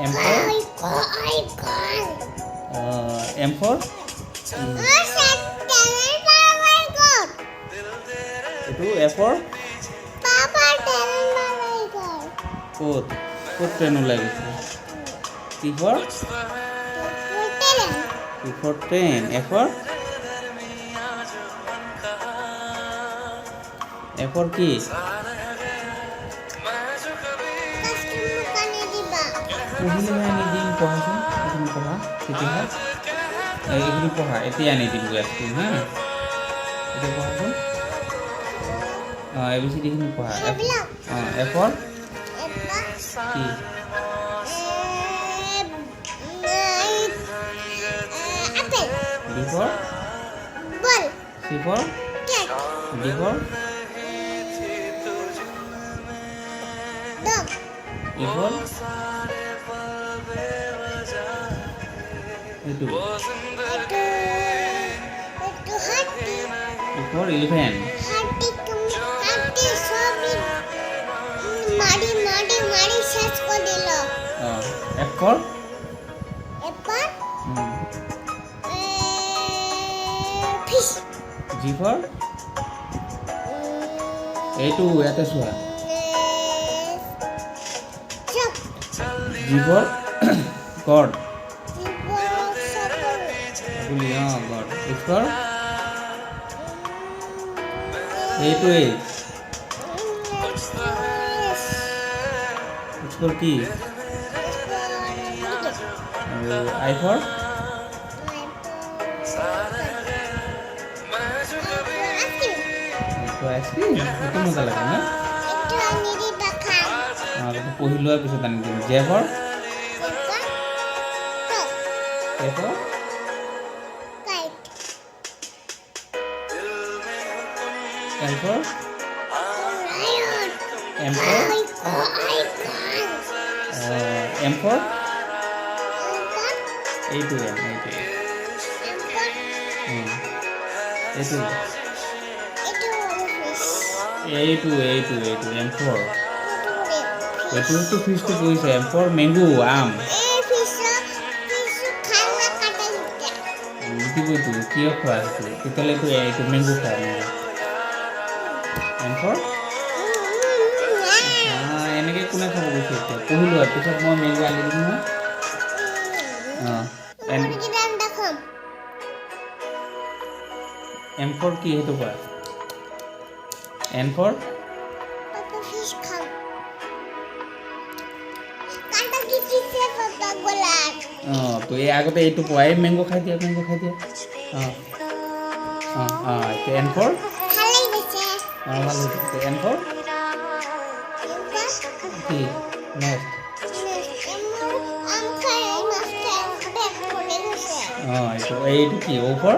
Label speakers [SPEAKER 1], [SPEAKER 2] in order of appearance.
[SPEAKER 1] M for M for itu A for ক'ত train ওলাই গৈছে T for train A for কি পঢ়িলে আনি দিম পঢ়াচোন এইখিনি পঢ়া তেতিয়াহে এইখিনি পঢ়া এতিয়া আনি দিম গৈ আছোঁ হা এতিয়া পঢ়াচোন ABCD খিনি পঢ়া A for কি B for C for D for E for itu E for elephant F for
[SPEAKER 2] fish
[SPEAKER 1] G for এইটো ইয়াতে চোৱা G for God বুলি God H for এইটো H for কি আৰু I for আইচক্ৰীম এইটো মজা লাগে না পঢ়ি লোৱাৰ পিছত আনি দিম J for K for L for M for M for এইটো M for এইটো ফিছটো কৈছে M for মেংগো আম বুজিবতো কিয় খোৱা আছে তেতিয়াহ'লেতো এইটো মেংগো খায় M for এনেকৈ কোনে খাব গৈছে এতিয়া পঢ়িলোঁ আৰু পিছত মই মেংগো আনি দিম নহয় M for কি সেইটো কোৱা N for তো এই আগতে এইটো পোৱাই মেংগো খাই দিয়া এতিয়া N for ভাল হৈছে N for কি নেক্সট এইটো কি O for